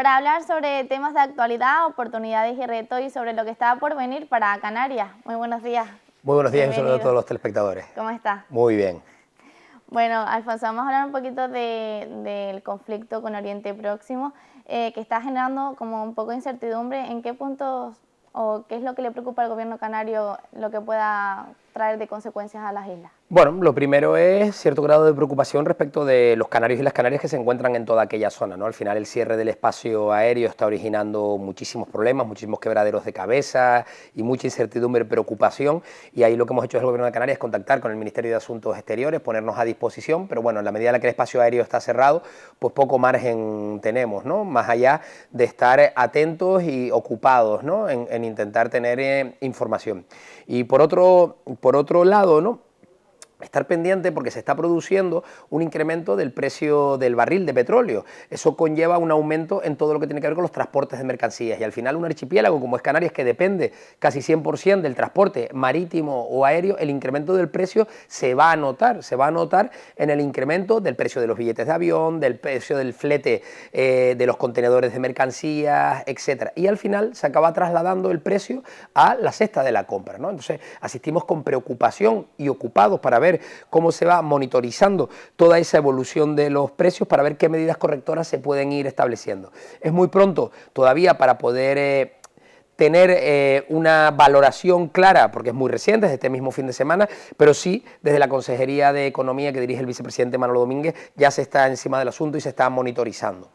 para hablar sobre temas de actualidad, oportunidades y retos y sobre lo que está por venir para Canarias. Muy buenos días. Muy buenos días y un saludo a todos los telespectadores. ¿Cómo está? Muy bien. Bueno, Alfonso, vamos a hablar un poquito del conflicto con Oriente Próximo, que está generando como un poco de incertidumbre. ¿En qué puntos o qué es lo que le preocupa al gobierno canario, lo que pueda traer de consecuencias a las islas? Bueno, lo primero es cierto grado de preocupación respecto de los canarios y las canarias que se encuentran en toda aquella zona, ¿no? Al final el cierre del espacio aéreo está originando muchísimos problemas, muchísimos quebraderos de cabeza y mucha incertidumbre y preocupación, y ahí lo que hemos hecho desde el gobierno de Canarias es contactar con el Ministerio de Asuntos Exteriores, ponernos a disposición, pero bueno, en la medida en la que el espacio aéreo está cerrado, pues poco margen tenemos, ¿no? Más allá de estar atentos y ocupados, ¿no? en intentar tener información. Y por otro lado, ¿no?, estar pendiente porque se está produciendo un incremento del precio del barril de petróleo. Eso conlleva un aumento en todo lo que tiene que ver con los transportes de mercancías, y al final un archipiélago como es Canarias, que depende casi 100% del transporte marítimo o aéreo, el incremento del precio se va a notar en el incremento del precio de los billetes de avión, del precio del flete de los contenedores de mercancías, etcétera. Y al final se acaba trasladando el precio a la cesta de la compra, ¿no? Entonces asistimos con preocupación y ocupados para ver cómo se va monitorizando toda esa evolución de los precios, para ver qué medidas correctoras se pueden ir estableciendo. Es muy pronto todavía para poder tener una valoración clara, porque es muy reciente, desde este mismo fin de semana, pero sí, desde la Consejería de Economía que dirige el vicepresidente Manolo Domínguez, ya se está encima del asunto y se está monitorizando.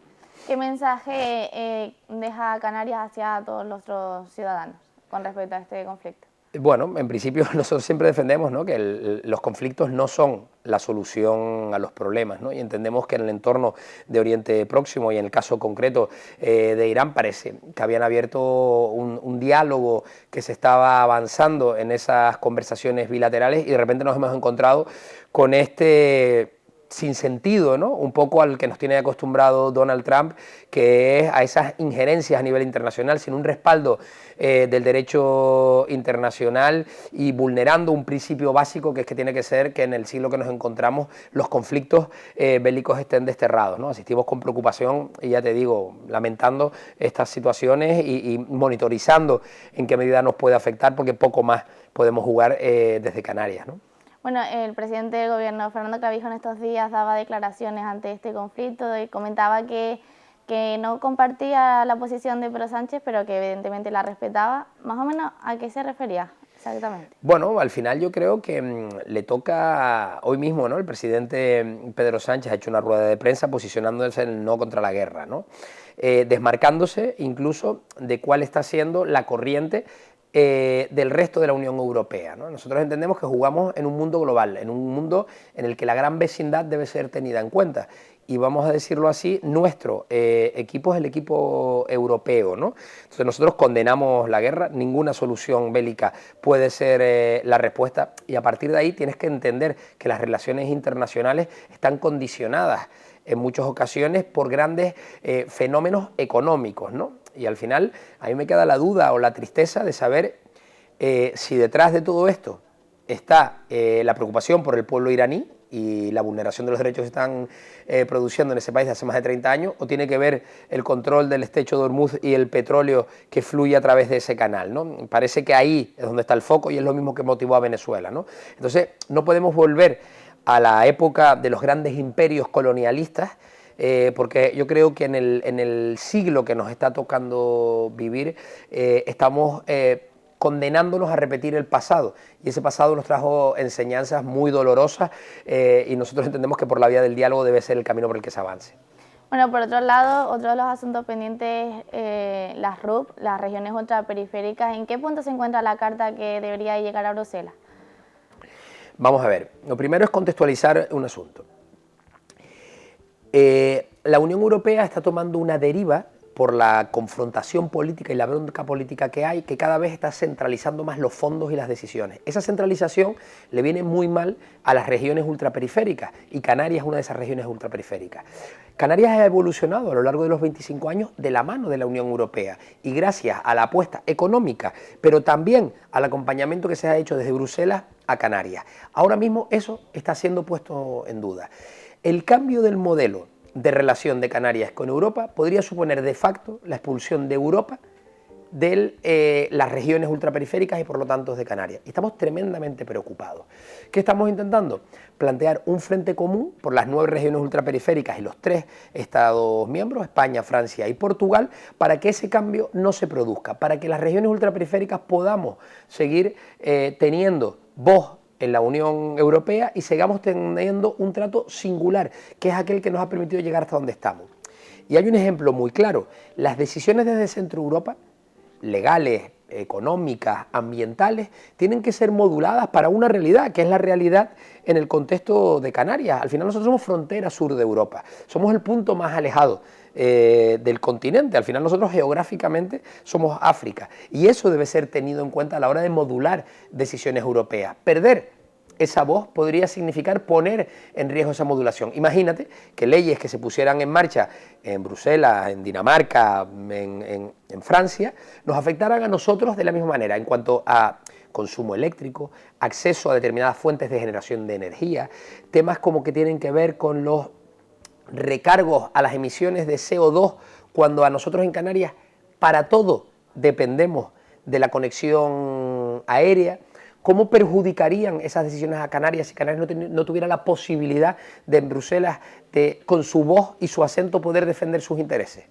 ¿Qué mensaje deja Canarias hacia todos los otros ciudadanos con respecto a este conflicto? Bueno, en principio nosotros siempre defendemos, ¿no?, que los conflictos no son la solución a los problemas, ¿no? Y entendemos que en el entorno de Oriente Próximo y en el caso concreto de Irán parece que habían abierto un diálogo, que se estaba avanzando en esas conversaciones bilaterales, y de repente nos hemos encontrado con este sinsentido, ¿no?, un poco al que nos tiene acostumbrado Donald Trump, que es a esas injerencias a nivel internacional sin un respaldo del derecho internacional, y vulnerando un principio básico, que es que tiene que ser que en el siglo que nos encontramos los conflictos bélicos estén desterrados, ¿no? Asistimos con preocupación y, ya te digo, lamentando estas situaciones y monitorizando en qué medida nos puede afectar, porque poco más podemos jugar desde Canarias, ¿no? Bueno, el presidente del gobierno, Fernando Clavijo, en estos días daba declaraciones ante este conflicto y comentaba que no compartía la posición de Pedro Sánchez, pero que evidentemente la respetaba. Más o menos, ¿a qué se refería exactamente? Bueno, al final yo creo que le toca hoy mismo, ¿no? El presidente Pedro Sánchez ha hecho una rueda de prensa posicionándose en el no contra la guerra, ¿no? Desmarcándose incluso de cuál está siendo la corriente del resto de la Unión Europea, ¿no? Nosotros entendemos que jugamos en un mundo global, en un mundo en el que la gran vecindad debe ser tenida en cuenta, y vamos a decirlo así, nuestro equipo es el equipo europeo, ¿no? Entonces nosotros condenamos la guerra, ninguna solución bélica puede ser la respuesta, y a partir de ahí tienes que entender que las relaciones internacionales están condicionadas en muchas ocasiones por grandes fenómenos económicos, ¿no? Y al final a mí me queda la duda o la tristeza de saber si detrás de todo esto está la preocupación por el pueblo iraní y la vulneración de los derechos que están produciendo en ese país de hace más de 30 años, o tiene que ver el control del estrecho de Hormuz y el petróleo que fluye a través de ese canal, ¿no? Parece que ahí es donde está el foco, y es lo mismo que motivó a Venezuela, ¿no? Entonces no podemos volver a la época de los grandes imperios colonialistas, porque yo creo que en el siglo que nos está tocando vivir estamos condenándonos a repetir el pasado, y ese pasado nos trajo enseñanzas muy dolorosas, y nosotros entendemos que por la vía del diálogo debe ser el camino por el que se avance. Bueno, por otro lado, otro de los asuntos pendientes, las RUP, las regiones ultraperiféricas. ¿En qué punto se encuentra la carta que debería llegar a Bruselas? Vamos a ver, lo primero es contextualizar un asunto. La Unión Europea está tomando una deriva por la confrontación política y la bronca política que hay, que cada vez está centralizando más los fondos y las decisiones. Esa centralización le viene muy mal a las regiones ultraperiféricas, y Canarias es una de esas regiones ultraperiféricas. Canarias ha evolucionado a lo largo de los 25 años de la mano de la Unión Europea, y gracias a la apuesta económica, pero también al acompañamiento que se ha hecho desde Bruselas a Canarias. Ahora mismo eso está siendo puesto en duda. El cambio del modelo de relación de Canarias con Europa podría suponer de facto la expulsión de Europa de las regiones ultraperiféricas y por lo tanto de Canarias. Y estamos tremendamente preocupados. ¿Qué estamos intentando? Plantear un frente común por las 9 regiones ultraperiféricas y los 3 Estados miembros, España, Francia y Portugal, para que ese cambio no se produzca, para que las regiones ultraperiféricas podamos seguir teniendo voz en la Unión Europea y sigamos teniendo un trato singular, que es aquel que nos ha permitido llegar hasta donde estamos. Y hay un ejemplo muy claro: las decisiones desde Centro Europa, legales, económicas, ambientales, tienen que ser moduladas para una realidad, que es la realidad en el contexto de Canarias. Al final nosotros somos frontera sur de Europa, somos el punto más alejado del continente. Al final nosotros geográficamente somos África, y eso debe ser tenido en cuenta a la hora de modular decisiones europeas. Perder esa voz podría significar poner en riesgo esa modulación. Imagínate que leyes que se pusieran en marcha en Bruselas, en Dinamarca, en Francia, nos afectaran a nosotros de la misma manera en cuanto a consumo eléctrico, acceso a determinadas fuentes de generación de energía, temas como que tienen que ver con los recargos a las emisiones de CO2, cuando a nosotros en Canarias para todo dependemos de la conexión aérea. ¿Cómo perjudicarían esas decisiones a Canarias si Canarias no tuviera la posibilidad de en Bruselas, con su voz y su acento, poder defender sus intereses?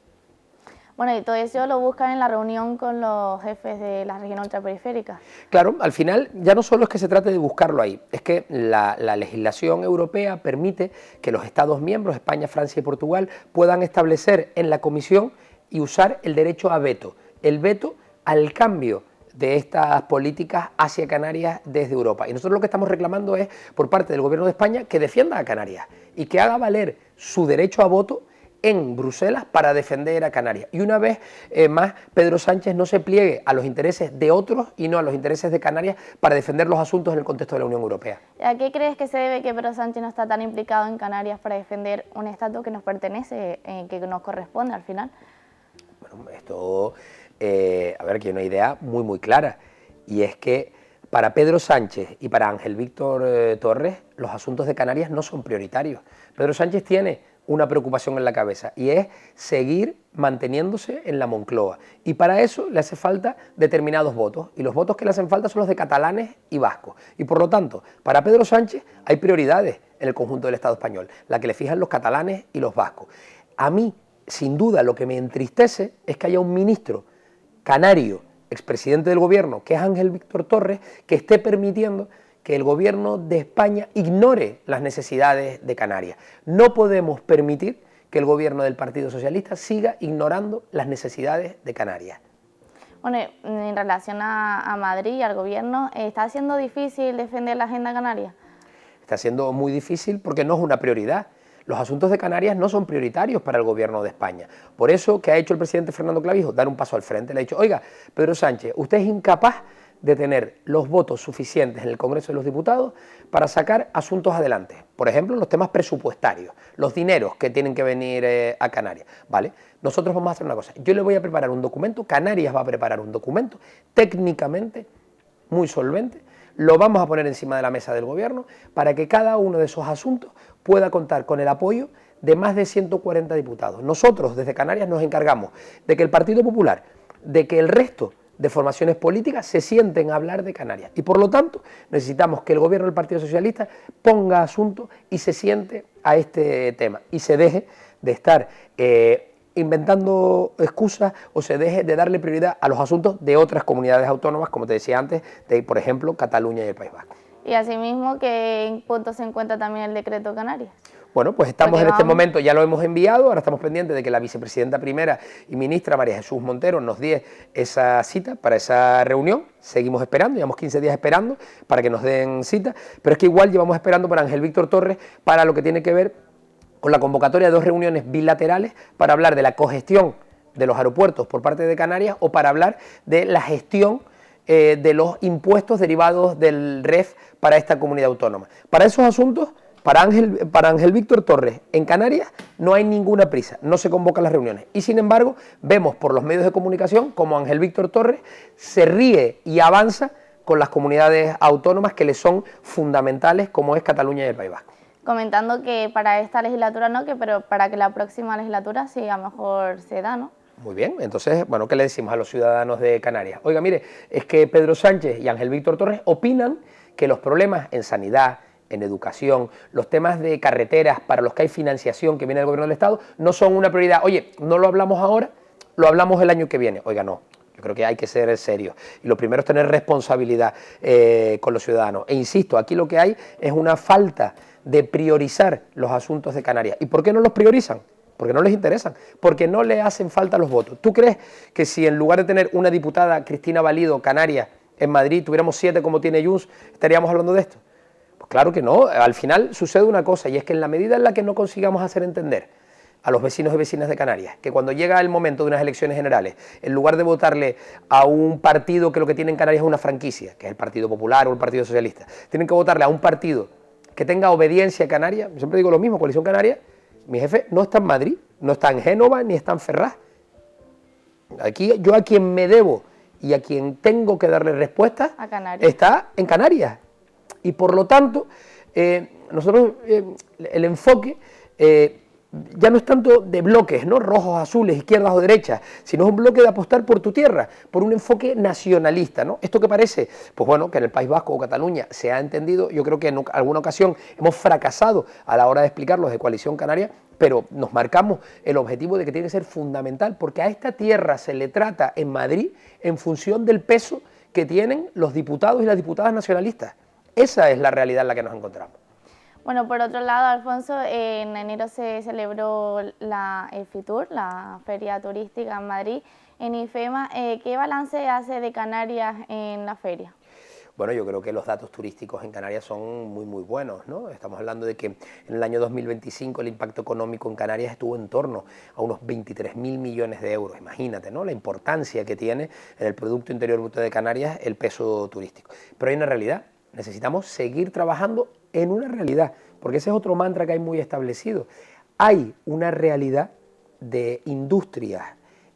Bueno, y todo eso lo buscan en la reunión con los jefes de las regiones ultraperiféricas. Claro, al final ya no solo es que se trate de buscarlo ahí, es que la legislación europea permite que los Estados miembros, España, Francia y Portugal, puedan establecer en la Comisión y usar el derecho a veto, el veto al cambio de estas políticas hacia Canarias desde Europa. Y nosotros lo que estamos reclamando es, por parte del Gobierno de España, que defienda a Canarias y que haga valer su derecho a voto en Bruselas para defender a Canarias. Y una vez más, Pedro Sánchez no se pliegue a los intereses de otros y no a los intereses de Canarias para defender los asuntos en el contexto de la Unión Europea. ¿A qué crees que se debe que Pedro Sánchez no está tan implicado en Canarias para defender un estatus que nos pertenece, que nos corresponde al final? Bueno, esto... a ver, que hay una idea muy clara, y es que para Pedro Sánchez y para Ángel Víctor Torres los asuntos de Canarias no son prioritarios. Pedro Sánchez tiene una preocupación en la cabeza, y es seguir manteniéndose en la Moncloa, y para eso le hace falta determinados votos, y los votos que le hacen falta son los de catalanes y vascos, y por lo tanto, para Pedro Sánchez hay prioridades en el conjunto del Estado español, la que le fijan los catalanes y los vascos. A mí, sin duda, lo que me entristece es que haya un ministro canario, expresidente del gobierno, que es Ángel Víctor Torres, que esté permitiendo que el gobierno de España ignore las necesidades de Canarias. No podemos permitir que el gobierno del Partido Socialista siga ignorando las necesidades de Canarias. Bueno, en relación a Madrid y al gobierno, ¿está siendo difícil defender la agenda canaria? Está siendo muy difícil porque no es una prioridad. Los asuntos de Canarias no son prioritarios para el gobierno de España. Por eso, ¿qué ha hecho el presidente Fernando Clavijo? Dar un paso al frente. Le ha dicho: oiga, Pedro Sánchez, usted es incapaz de tener los votos suficientes en el Congreso de los Diputados para sacar asuntos adelante. Por ejemplo, los temas presupuestarios, los dineros que tienen que venir a Canarias. ¿Vale? Nosotros vamos a hacer una cosa. Yo le voy a preparar un documento, Canarias va a preparar un documento técnicamente muy solvente, lo vamos a poner encima de la mesa del gobierno para que cada uno de esos asuntos pueda contar con el apoyo de más de 140 diputados. Nosotros desde Canarias nos encargamos de que el Partido Popular, de que el resto de formaciones políticas se sienten a hablar de Canarias, y por lo tanto necesitamos que el gobierno del Partido Socialista ponga asunto y se siente a este tema y se deje de estar inventando excusas o se deje de darle prioridad a los asuntos de otras comunidades autónomas, como te decía antes, de, por ejemplo, Cataluña y el País Vasco. Y asimismo, ¿qué en punto se encuentra también el decreto Canarias? Bueno, pues estamos en este momento, ya lo hemos enviado, ahora estamos pendientes de que la vicepresidenta primera y ministra María Jesús Montero nos dé esa cita para esa reunión. Seguimos esperando, llevamos 15 días esperando para que nos den cita, pero es que igual llevamos esperando para Ángel Víctor Torres para lo que tiene que ver con la convocatoria de 2 reuniones bilaterales para hablar de la cogestión de los aeropuertos por parte de Canarias o para hablar de la gestión de los impuestos derivados del REF para esta comunidad autónoma. Para esos asuntos, para Ángel Víctor Torres en Canarias no hay ninguna prisa, no se convocan las reuniones, y sin embargo vemos por los medios de comunicación como Ángel Víctor Torres se ríe y avanza con las comunidades autónomas que le son fundamentales, como es Cataluña y el País Vasco. comentando que para esta legislatura no, pero para que la próxima legislatura sí a lo mejor se da, ¿no? Muy bien, entonces, bueno, ¿qué le decimos a los ciudadanos de Canarias? Oiga, mire, es que Pedro Sánchez y Ángel Víctor Torres opinan que los problemas en sanidad, en educación, los temas de carreteras para los que hay financiación que viene del gobierno del Estado, no son una prioridad. Oye, no lo hablamos ahora, lo hablamos el año que viene. Oiga, no. Yo creo que hay que ser serios. Y lo primero es tener responsabilidad con los ciudadanos. E insisto, aquí lo que hay es una falta de priorizar los asuntos de Canarias. ¿Y por qué no los priorizan? Porque no les interesan, porque no le hacen falta los votos. ¿Tú crees que si en lugar de tener una diputada, Cristina Valido, Canarias, en Madrid, tuviéramos 7 como tiene Junts, estaríamos hablando de esto? Pues claro que no. Al final sucede una cosa, y es que en la medida en la que no consigamos hacer entender a los vecinos y vecinas de Canarias que cuando llega el momento de unas elecciones generales, en lugar de votarle a un partido que lo que tiene en Canarias es una franquicia, que es el Partido Popular o el Partido Socialista, tienen que votarle a un partido que tenga obediencia a Canarias. Siempre digo lo mismo, Coalición Canaria. Mi jefe no está en Madrid, no está en Génova, ni está en Ferraz. Aquí yo a quien me debo y a quien tengo que darle respuestas está en Canarias. Y por lo tanto, nosotros el enfoque ya no es tanto de bloques, ¿no? Rojos, azules, izquierdas o derechas, sino es un bloque de apostar por tu tierra, por un enfoque nacionalista, ¿no? Esto que parece, pues bueno, que en el País Vasco o Cataluña se ha entendido, yo creo que en alguna ocasión hemos fracasado a la hora de explicar los de Coalición Canaria, pero nos marcamos el objetivo de que tiene que ser fundamental, porque a esta tierra se le trata en Madrid en función del peso que tienen los diputados y las diputadas nacionalistas. Esa es la realidad en la que nos encontramos. Bueno, por otro lado, Alfonso, en enero se celebró el FITUR, la Feria Turística en Madrid, en IFEMA. ¿Qué balance hace de Canarias en la feria? Bueno, yo creo que los datos turísticos en Canarias son muy buenos, ¿no? Estamos hablando de que en el año 2025 el impacto económico en Canarias estuvo en torno a unos 23.000 millones de euros. Imagínate, ¿no? La importancia que tiene en el Producto Interior Bruto de Canarias el peso turístico. Pero hay una realidad. Necesitamos seguir trabajando en una realidad, porque ese es otro mantra que hay muy establecido. Hay una realidad de industrias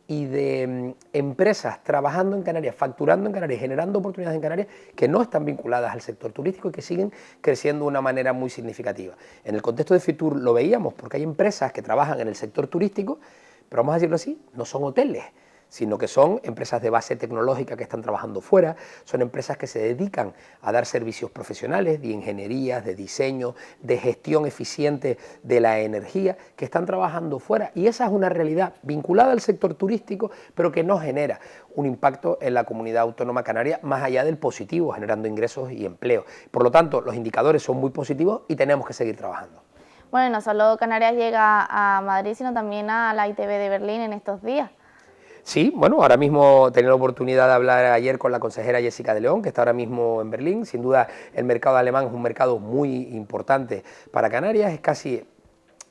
y de empresas trabajando en Canarias, facturando en Canarias, generando oportunidades en Canarias que no están vinculadas al sector turístico y que siguen creciendo de una manera muy significativa. En el contexto de FITUR lo veíamos porque hay empresas que trabajan en el sector turístico, pero vamos a decirlo así, no son hoteles, sino que son empresas de base tecnológica que están trabajando fuera, son empresas que se dedican a dar servicios profesionales de ingeniería, de diseño, de gestión eficiente de la energía, que están trabajando fuera, y esa es una realidad vinculada al sector turístico, pero que no genera un impacto en la comunidad autónoma canaria más allá del positivo, generando ingresos y empleo. Por lo tanto, los indicadores son muy positivos y tenemos que seguir trabajando. Bueno, no solo Canarias llega a Madrid, sino también a la ITV de Berlín en estos días. Sí, bueno, ahora mismo tenía la oportunidad de hablar ayer con la consejera Jessica de León, que está ahora mismo en Berlín. Sin duda el mercado alemán es un mercado muy importante para Canarias, es casi,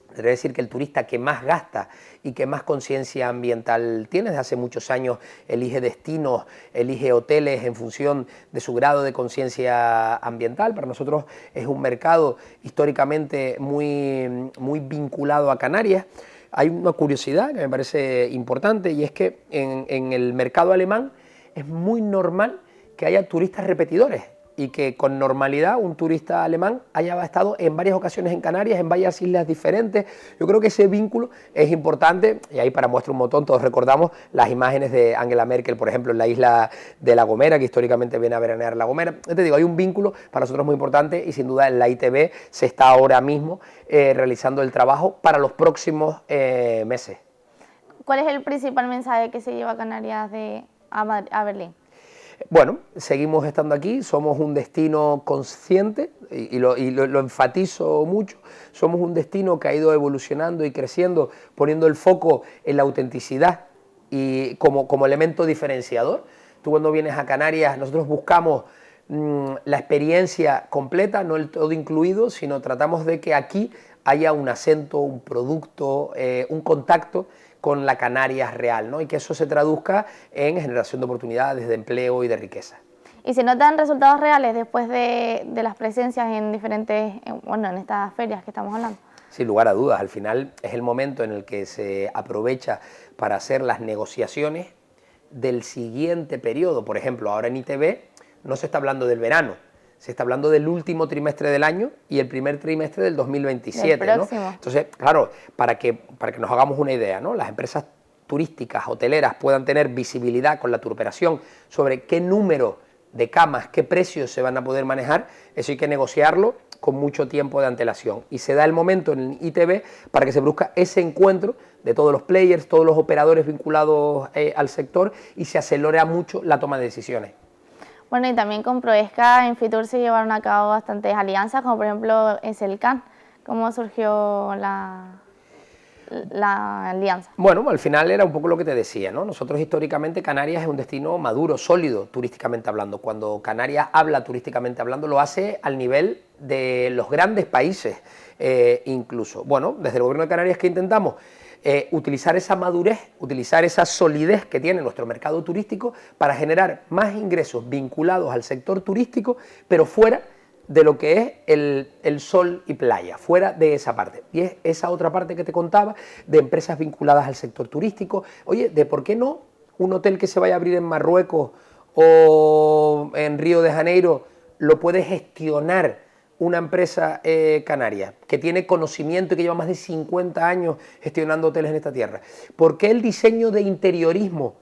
debería decir que el turista que más gasta y que más conciencia ambiental tiene. Desde hace muchos años elige destinos, elige hoteles en función de su grado de conciencia ambiental. Para nosotros es un mercado históricamente muy vinculado a Canarias. Hay una curiosidad que me parece importante, y es que en el mercado alemán es muy normal que haya turistas repetidores y que con normalidad un turista alemán haya estado en varias ocasiones en Canarias, en varias islas diferentes. Yo creo que ese vínculo es importante, y ahí para muestra un montón todos recordamos las imágenes de Angela Merkel, por ejemplo, en la isla de La Gomera, que históricamente viene a veranear La Gomera. Te digo, hay un vínculo para nosotros muy importante, y sin duda en la ITV se está ahora mismo realizando el trabajo para los próximos meses. ¿Cuál es el principal mensaje que se lleva a Canarias a Berlín? Bueno, seguimos estando aquí, somos un destino consciente, y lo enfatizo mucho, somos un destino que ha ido evolucionando y creciendo, poniendo el foco en la autenticidad y como elemento diferenciador. Tú cuando vienes a Canarias, nosotros buscamos la experiencia completa, no el todo incluido, sino tratamos de que aquí haya un acento, un producto, un contacto con la Canarias real, ¿no? Y que eso se traduzca en generación de oportunidades, de empleo y de riqueza. ¿Y se notan resultados reales después de las presencias en diferentes, bueno, en estas ferias que estamos hablando? Sin lugar a dudas, al final es el momento en el que se aprovecha para hacer las negociaciones del siguiente periodo. Por ejemplo, ahora en ITV no se está hablando del verano, se está hablando del último trimestre del año y el primer trimestre del 2027, ¿no? Entonces, claro, para que nos hagamos una idea, ¿no? Las empresas turísticas, hoteleras puedan tener visibilidad con la turoperación sobre qué número de camas, qué precios se van a poder manejar, eso hay que negociarlo con mucho tiempo de antelación. Y se da el momento en el ITV para que se produzca ese encuentro de todos los players, todos los operadores vinculados al sector y se acelera mucho la toma de decisiones. Bueno, y también con Proesca en Fitur se llevaron a cabo bastantes alianzas, como por ejemplo en Celcan. ¿Cómo surgió la alianza? Bueno, al final era un poco lo que te decía, ¿no? Nosotros históricamente Canarias es un destino maduro, sólido, turísticamente hablando. Cuando Canarias habla turísticamente hablando, lo hace al nivel de los grandes países incluso. Bueno, desde el Gobierno de Canarias, ¿qué intentamos? Utilizar esa madurez, utilizar esa solidez que tiene nuestro mercado turístico para generar más ingresos vinculados al sector turístico, pero fuera de lo que es el sol y playa, fuera de esa parte. Y es esa otra parte que te contaba, de empresas vinculadas al sector turístico. Oye, ¿de por qué no un hotel que se vaya a abrir en Marruecos o en Río de Janeiro lo puede gestionar una empresa canaria que tiene conocimiento y que lleva más de 50 años gestionando hoteles en esta tierra? ¿Por qué el diseño de interiorismo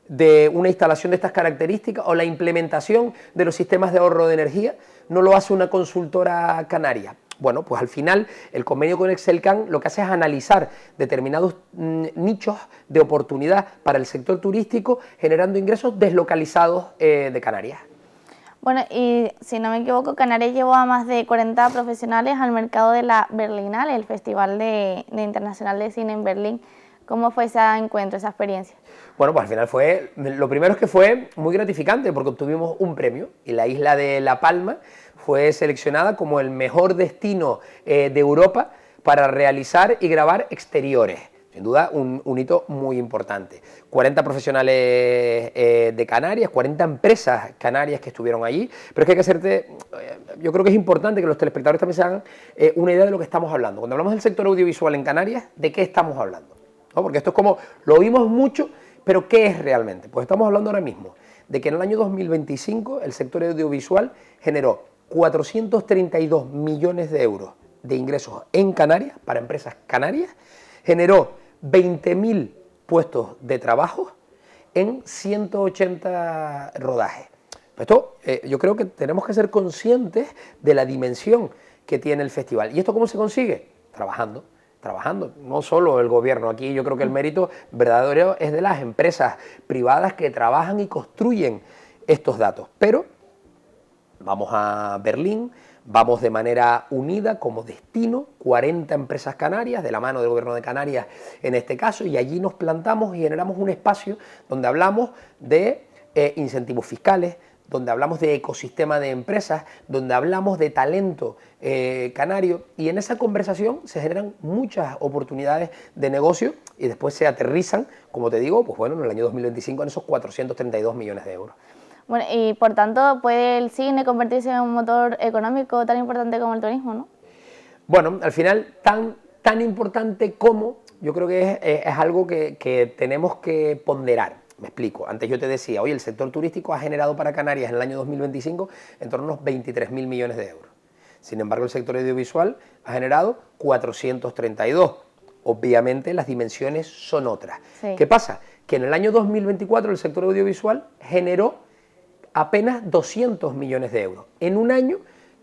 de una instalación de estas características o la implementación de los sistemas de ahorro de energía no lo hace una consultora canaria? Bueno, pues al final el convenio con Celcan lo que hace es analizar determinados nichos de oportunidad para el sector turístico, generando ingresos deslocalizados de Canarias. Bueno, y si no me equivoco, Canarias llevó a más de 40 profesionales al mercado de la Berlinale, el Festival de Internacional de Cine en Berlín. ¿Cómo fue ese encuentro, esa experiencia? Bueno, pues al final lo primero es que fue muy gratificante porque obtuvimos un premio y la isla de La Palma fue seleccionada como el mejor destino de Europa para realizar y grabar exteriores. Sin duda, un hito muy importante. 40 profesionales de Canarias, 40 empresas canarias que estuvieron allí, pero es que hay que hacerte, yo creo que es importante que los telespectadores también se hagan una idea de lo que estamos hablando. Cuando hablamos del sector audiovisual en Canarias, ¿de qué estamos hablando? ¿No? Porque esto es como, lo oímos mucho, pero ¿qué es realmente? Pues estamos hablando ahora mismo de que en el año 2025 el sector audiovisual generó 432 millones de euros de ingresos en Canarias, para empresas canarias, generó 20.000 puestos de trabajo en 180 rodajes. Esto, yo creo que tenemos que ser conscientes de la dimensión que tiene el festival. ¿Y esto cómo se consigue? Trabajando, no solo el gobierno. Aquí yo creo que el mérito verdadero es de las empresas privadas que trabajan y construyen estos datos. Pero vamos a Berlín, vamos de manera unida como destino, 40 empresas canarias, de la mano del Gobierno de Canarias en este caso, y allí nos plantamos y generamos un espacio donde hablamos de incentivos fiscales, donde hablamos de ecosistema de empresas, donde hablamos de talento canario, y en esa conversación se generan muchas oportunidades de negocio y después se aterrizan, como te digo, pues bueno, en el año 2025 en esos 432 millones de euros. Bueno, y por tanto, ¿puede el cine convertirse en un motor económico tan importante como el turismo, no? Bueno, al final, tan importante como, yo creo que es algo que tenemos que ponderar. Me explico. Antes yo te decía, oye, el sector turístico ha generado para Canarias en el año 2025 en torno a unos 23.000 millones de euros. Sin embargo, el sector audiovisual ha generado 432. Obviamente, las dimensiones son otras. Sí. ¿Qué pasa? Que en el año 2024 el sector audiovisual generó apenas 200 millones de euros. En un año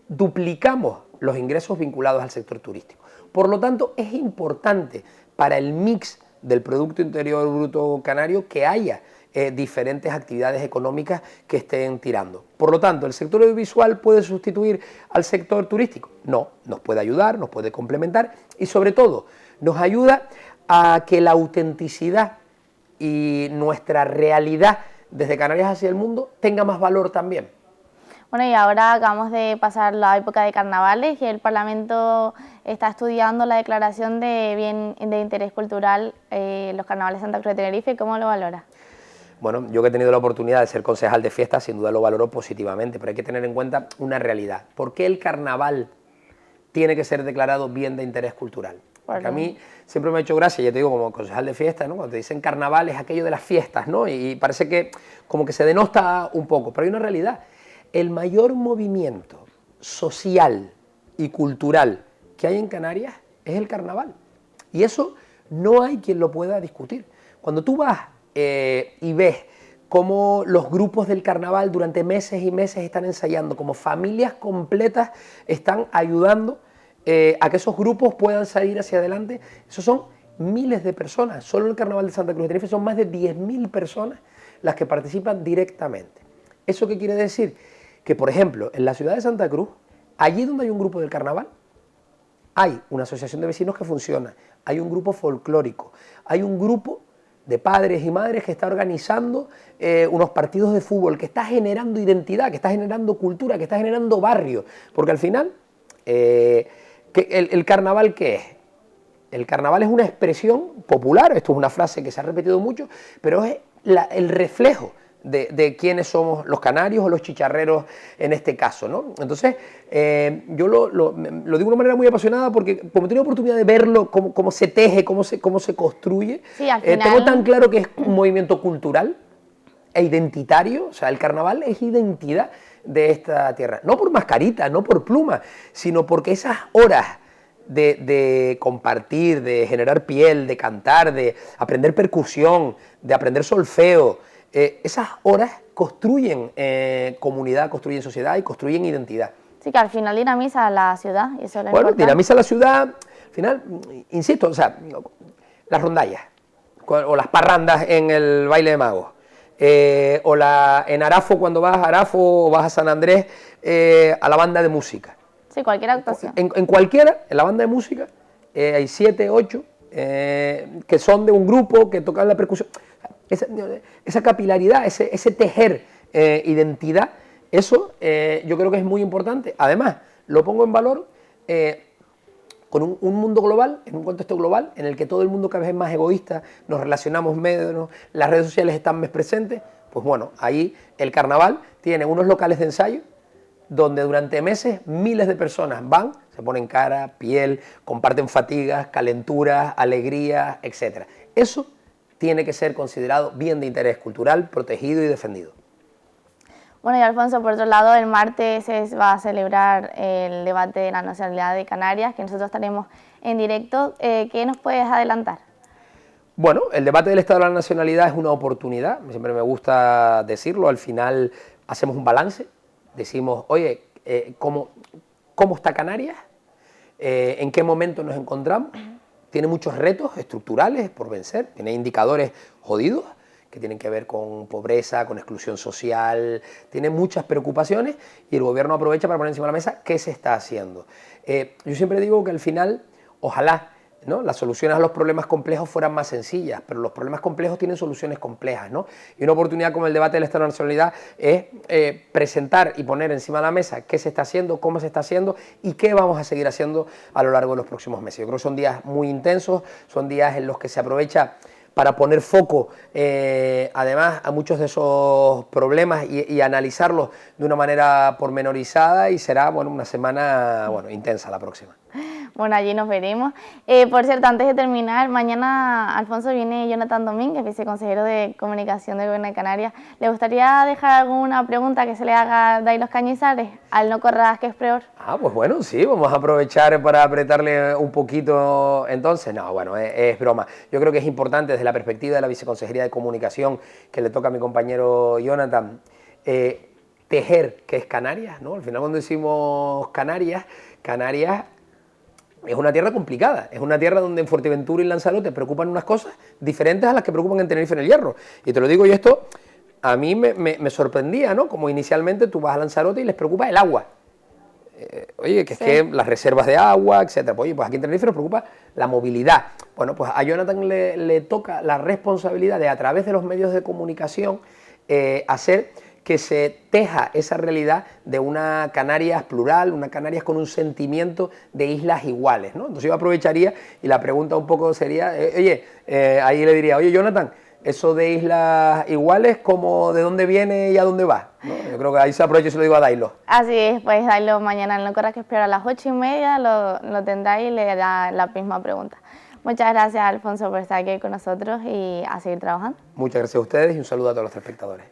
duplicamos los ingresos vinculados al sector turístico. Por lo tanto, es importante para el mix del Producto Interior Bruto canario que haya diferentes actividades económicas que estén tirando. Por lo tanto, ¿el sector audiovisual puede sustituir al sector turístico? No, nos puede ayudar, nos puede complementar y sobre todo nos ayuda a que la autenticidad y nuestra realidad desde Canarias hacia el mundo tenga más valor también. Bueno, y ahora acabamos de pasar la época de carnavales y el Parlamento está estudiando la declaración de bien de interés cultural, los carnavales de Santa Cruz de Tenerife. ¿Cómo lo valora? Bueno, yo que he tenido la oportunidad de ser concejal de fiestas, sin duda lo valoro positivamente, pero hay que tener en cuenta una realidad. ¿Por qué el carnaval tiene que ser declarado bien de interés cultural? Porque a mí siempre me ha hecho gracia, ya te digo, como concejal de fiestas, ¿no? Cuando te dicen carnaval es aquello de las fiestas, ¿no? Y parece que como que se denota un poco, pero hay una realidad. el mayor movimiento social y cultural que hay en Canarias es el carnaval. Y eso no hay quien lo pueda discutir. Cuando tú vas y ves cómo los grupos del carnaval durante meses y meses están ensayando, como familias completas están ayudando a que esos grupos puedan salir hacia adelante, esos son miles de personas. Solo en el carnaval de Santa Cruz de Tenerife son más de 10.000 personas las que participan directamente. ¿Eso qué quiere decir? Que, por ejemplo, en la ciudad de Santa Cruz, allí donde hay un grupo del carnaval, hay una asociación de vecinos que funciona, hay un grupo folclórico, hay un grupo de padres y madres que está organizando unos partidos de fútbol, que está generando identidad, que está generando cultura, que está generando barrio, porque al final, ¿el carnaval qué es? El carnaval es una expresión popular, esto es una frase que se ha repetido mucho, pero es el reflejo de quiénes somos los canarios o los chicharreros en este caso, ¿no? Entonces, yo lo digo de una manera muy apasionada porque como he tenido oportunidad de verlo, cómo se teje, cómo se construye, Sí, al final... tengo tan claro que es un movimiento cultural e identitario, o sea, el carnaval es identidad de esta tierra, no por mascarita, no por pluma, sino porque esas horas de compartir, de generar piel, de cantar, de aprender percusión, de aprender solfeo, esas horas construyen comunidad, construyen sociedad y construyen identidad. Sí, que al final dinamiza la ciudad y eso es lo Bueno, importante. dinamiza la ciudad, al final, insisto, o sea, las rondallas, o las parrandas en el baile de magos, o en Arafo, cuando vas a Arafo o vas a San Andrés, a la banda de música. Sí, cualquier actuación. En cualquiera, en la banda de música, hay 7, 8, que son de un grupo que tocan la percusión. Esa capilaridad, ese tejer identidad, eso yo creo que es muy importante. Además, lo pongo en valor con un mundo global, en un contexto global, en el que todo el mundo cada vez es más egoísta, nos relacionamos menos, las redes sociales están más presentes, pues bueno, ahí el carnaval tiene unos locales de ensayo, donde durante meses miles de personas van, se ponen cara, piel, comparten fatigas, calenturas, alegrías, etc. Eso tiene que ser considerado bien de interés cultural, protegido y defendido. Bueno, y Alfonso, por otro lado, el martes se va a celebrar el debate de la nacionalidad de Canarias, que nosotros estaremos en directo. ¿Qué nos puedes adelantar? Bueno, el debate del Estado de la Nacionalidad es una oportunidad, siempre me gusta decirlo, al final hacemos un balance, decimos, oye, ¿cómo está Canarias? ¿En qué momento nos encontramos? Tiene muchos retos estructurales por vencer, tiene indicadores jodidos que tienen que ver con pobreza, con exclusión social, tiene muchas preocupaciones y el gobierno aprovecha para poner encima de la mesa qué se está haciendo. Yo siempre digo que al final, ojalá, ¿no?, las soluciones a los problemas complejos fueran más sencillas, pero los problemas complejos tienen soluciones complejas, ¿no? Y una oportunidad como el debate del Estado de la Nacionalidad es presentar y poner encima de la mesa qué se está haciendo, cómo se está haciendo y qué vamos a seguir haciendo a lo largo de los próximos meses. Yo creo que son días muy intensos, son días en los que se aprovecha para poner foco, además, a muchos de esos problemas y analizarlos de una manera pormenorizada y será, bueno, una semana, bueno, intensa la próxima. Bueno, allí nos veremos. Por cierto, antes de terminar, mañana, Alfonso, viene Jonathan Domínguez, viceconsejero de Comunicación del Gobierno de Canarias. ¿Le gustaría dejar alguna pregunta que se le haga a Dailos Cañizares, al No Corras que es peor? Pues bueno, sí, vamos a aprovechar para apretarle un poquito entonces. No, bueno, es broma. Yo creo que es importante desde la perspectiva de la Viceconsejería de Comunicación, que le toca a mi compañero Jonathan, tejer qué es Canarias, ¿no? Al final cuando decimos Canarias es una tierra complicada, es una tierra donde en Fuerteventura y Lanzarote preocupan unas cosas diferentes a las que preocupan en Tenerife y en El Hierro. Y te lo digo, y esto a mí me sorprendía, ¿no? Como inicialmente tú vas a Lanzarote y les preocupa el agua. Oye, que es que las reservas de agua, etcétera. Pues, oye, pues aquí en Tenerife nos preocupa la movilidad. Bueno, pues a Jonathan le toca la responsabilidad de, a través de los medios de comunicación, hacer que se teja esa realidad de una Canarias plural, una Canarias con un sentimiento de islas iguales, ¿no? Entonces yo aprovecharía y la pregunta un poco sería, ahí le diría, oye, Jonathan, eso de islas iguales, ¿de dónde viene y a dónde va? ¿No? Yo creo que ahí se aprovecha y se lo digo a Dailo. Así es, pues Dailo mañana en No Corras que es peor a las 8:30 lo tendrá y le dará la misma pregunta. Muchas gracias, Alfonso, por estar aquí con nosotros y a seguir trabajando. Muchas gracias a ustedes y un saludo a todos los espectadores.